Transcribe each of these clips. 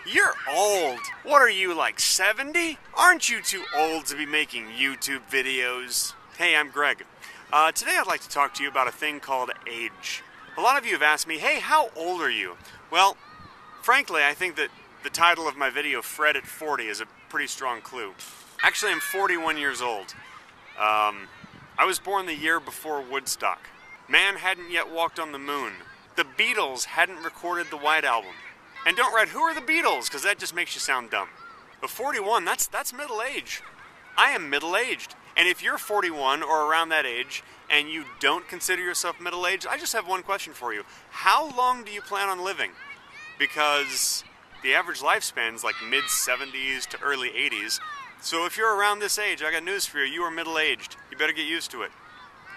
You're old. What are you, like 70? Aren't you too old to be making YouTube videos? Hey, I'm Greg. Today I'd like to talk to you about a thing called age. A lot of you have asked me, hey, how old are you? Well, frankly, I think that the title of my video, Fred at 40, is a pretty strong clue. Actually, I'm 41 years old. I was born the year before Woodstock. Man hadn't yet walked on the moon. The Beatles hadn't recorded the White Album. And don't write, who are the Beatles? Because that just makes you sound dumb. But 41, that's middle age. I am middle-aged. And if you're 41 or around that age and you don't consider yourself middle-aged, I just have one question for you. How long do you plan on living? Because the average lifespan is like mid-70s to early 80s. So if you're around this age, I got news for you. You are middle-aged. You better get used to it.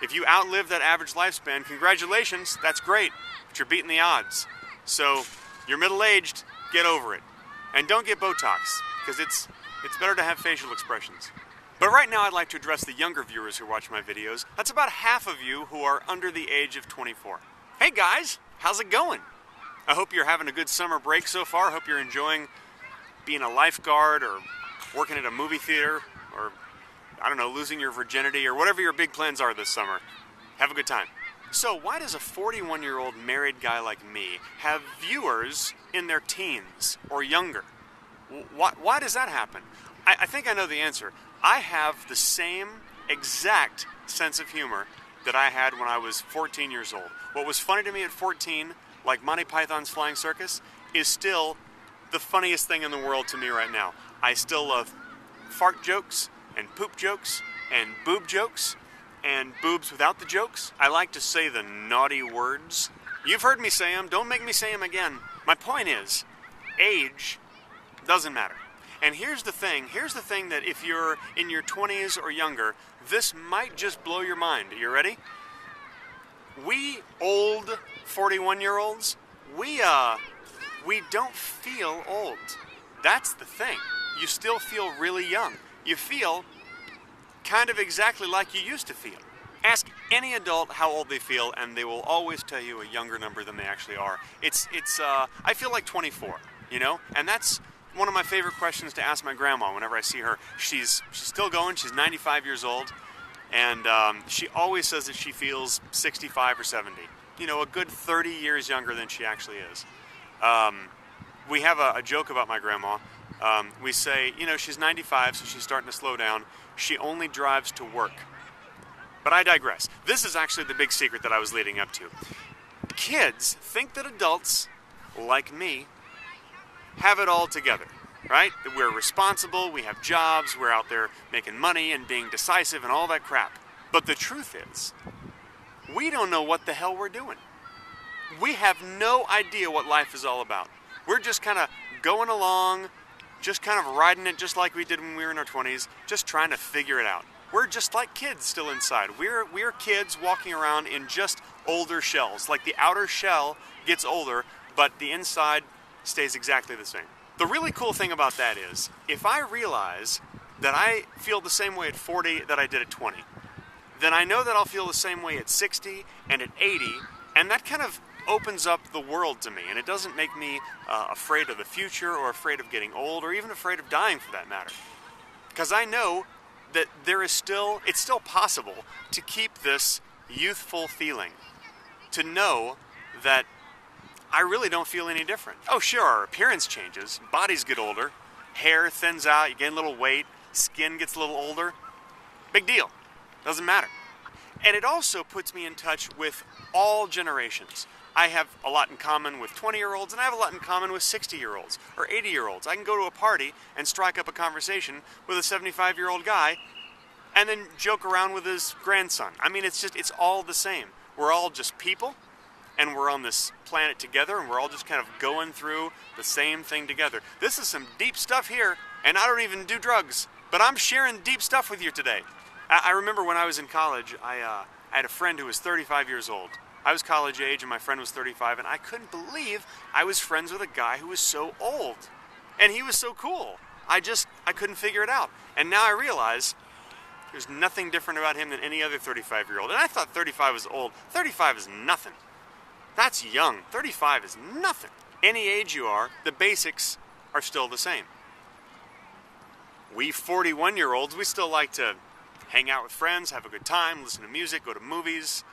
If you outlive that average lifespan, congratulations, that's great. But you're beating the odds. So you're middle-aged, get over it. And don't get Botox, because it's better to have facial expressions. But right now I'd like to address the younger viewers who watch my videos. That's about half of you who are under the age of 24. Hey guys, how's it going? I hope you're having a good summer break so far. I hope you're enjoying being a lifeguard or working at a movie theater or, I don't know, losing your virginity or whatever your big plans are this summer. Have a good time. So why does a 41-year-old married guy like me have viewers in their teens or younger? Why does that happen? I think I know the answer. I have the same exact sense of humor that I had when I was 14 years old. What was funny to me at 14, like Monty Python's Flying Circus, is still the funniest thing in the world to me right now. I still love fart jokes and poop jokes and boob jokes and boobs without the jokes. I like to say the naughty words. You've heard me say them. Don't make me say them again. My point is, age doesn't matter. And here's the thing that if you're in your 20s or younger, this might just blow your mind. You ready? We old 41-year-olds, we don't feel old. That's the thing. You still feel really young. You feel kind of exactly like you used to feel. Ask any adult how old they feel, and they will always tell you a younger number than they actually are. I feel like 24, you know? And that's one of my favorite questions to ask my grandma whenever I see her. She's still going, she's 95 years old, and she always says that she feels 65 or 70. You know, a good 30 years younger than she actually is. We have a joke about my grandma. We say, you know, she's 95, so she's starting to slow down. She only drives to work. But I digress. This is actually the big secret that I was leading up to. Kids think that adults, like me, have it all together, right? That we're responsible, we have jobs, we're out there making money and being decisive and all that crap. But the truth is, we don't know what the hell we're doing. We have no idea what life is all about. We're just kind of going along, just kind of riding it just like we did when we were in our 20s, just trying to figure it out. We're just like kids still inside. We're kids walking around in just older shells. Like the outer shell gets older, but the inside stays exactly the same. The really cool thing about that is, if I realize that I feel the same way at 40 that I did at 20, then I know that I'll feel the same way at 60 and at 80, and that kind of opens up the world to me, and it doesn't make me afraid of the future or afraid of getting old or even afraid of dying for that matter. Because I know that it's still possible to keep this youthful feeling, to know that I really don't feel any different. Oh sure, our appearance changes, bodies get older, hair thins out, you gain a little weight, skin gets a little older. Big deal, doesn't matter. And it also puts me in touch with all generations. I have a lot in common with 20-year-olds, and I have a lot in common with 60-year-olds or 80-year-olds. I can go to a party and strike up a conversation with a 75-year-old guy and then joke around with his grandson. I mean, it's all the same. We're all just people, and we're on this planet together, and we're all just kind of going through the same thing together. This is some deep stuff here, and I don't even do drugs, but I'm sharing deep stuff with you today. I remember when I was in college, I had a friend who was 35 years old. I was college age and my friend was 35, and I couldn't believe I was friends with a guy who was so old. And he was so cool. I couldn't figure it out. And now I realize there's nothing different about him than any other 35-year-old. And I thought 35 was old. 35 is nothing. That's young. 35 is nothing. Any age you are, the basics are still the same. We 41-year-olds, we still like to hang out with friends, have a good time, listen to music, go to movies,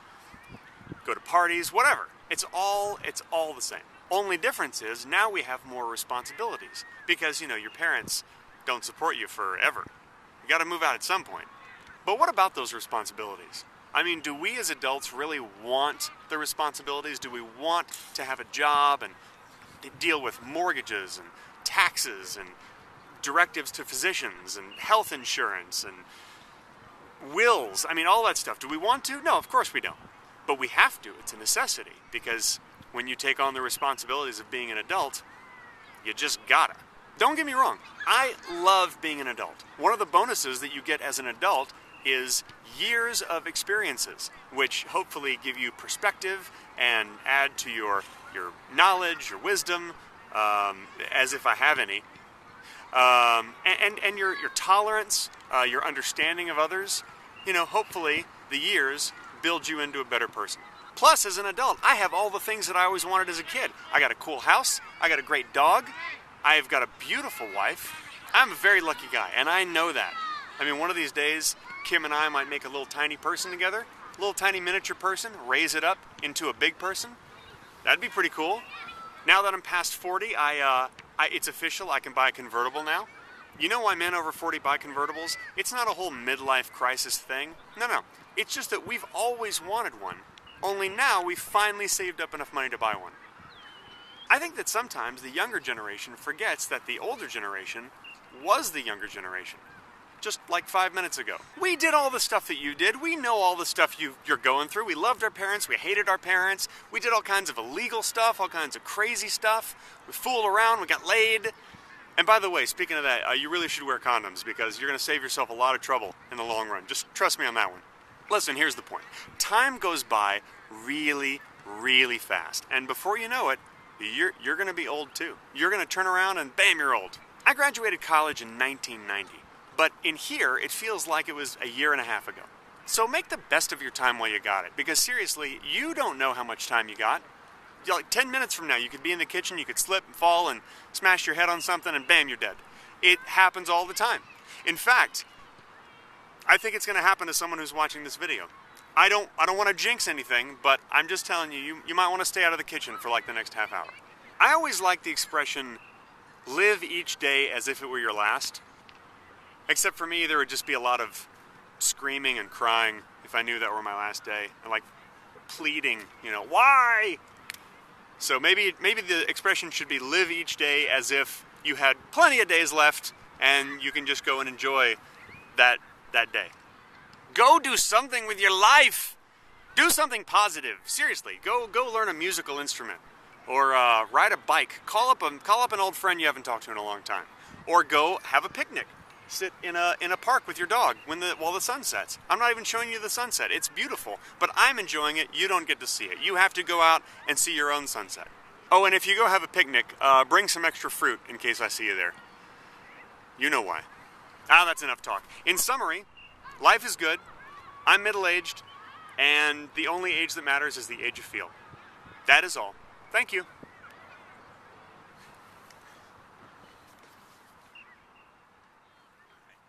go to parties, whatever. It's all the same. Only difference is now we have more responsibilities because, you know, your parents don't support you forever. You got to move out at some point. But what about those responsibilities? I mean, do we as adults really want the responsibilities? Do we want to have a job and deal with mortgages and taxes and directives to physicians and health insurance and wills? I mean, all that stuff. Do we want to? No, of course we don't. But we have to. It's a necessity because when you take on the responsibilities of being an adult, you just gotta. Don't get me wrong. I love being an adult. One of the bonuses that you get as an adult is years of experiences, which hopefully give you perspective and add to your knowledge, your wisdom, as if I have any, and your tolerance, your understanding of others. You know, hopefully the years build you into a better person. Plus, as an adult, I have all the things that I always wanted as a kid. I got a cool house. I got a great dog. I've got a beautiful wife. I'm a very lucky guy, and I know that. I mean, one of these days, Kim and I might make a little tiny person together, a little tiny miniature person, raise it up into a big person. That'd be pretty cool. Now that I'm past 40, it's official. I can buy a convertible now. You know why men over 40 buy convertibles? It's not a whole midlife crisis thing. No. It's just that we've always wanted one. Only now we've finally saved up enough money to buy one. I think that sometimes the younger generation forgets that the older generation was the younger generation. Just like 5 minutes ago. We did all the stuff that you did. We know all the stuff you're going through. We loved our parents. We hated our parents. We did all kinds of illegal stuff, all kinds of crazy stuff. We fooled around. We got laid. And by the way, speaking of that, you really should wear condoms because you're going to save yourself a lot of trouble in the long run. Just trust me on that one. Listen, here's the point. Time goes by really, really fast. And before you know it, you're going to be old too. You're going to turn around and bam, you're old. I graduated college in 1990. But in here, it feels like it was a year and a half ago. So make the best of your time while you got it. Because seriously, you don't know how much time you got. Like 10 minutes from now, you could be in the kitchen, you could slip and fall and smash your head on something and bam, you're dead. It happens all the time. In fact, I think it's going to happen to someone who's watching this video. I don't want to jinx anything, but I'm just telling you, you might want to stay out of the kitchen for like the next half hour. I always like the expression, live each day as if it were your last. Except for me, there would just be a lot of screaming and crying if I knew that were my last day. And like pleading, you know, why? So maybe the expression should be live each day as if you had plenty of days left and you can just go and enjoy that day. Go do something with your life. Do something positive. Seriously, go learn a musical instrument. Or ride a bike. Call up an old friend you haven't talked to in a long time. Or go have a picnic. Sit in a park with your dog while the sun sets. I'm not even showing you the sunset. It's beautiful, but I'm enjoying it. You don't get to see it. You have to go out and see your own sunset. Oh, and if you go have a picnic, bring some extra fruit in case I see you there. You know why. That's enough talk. In summary, life is good. I'm middle-aged, and the only age that matters is the age you feel. That is all. Thank you.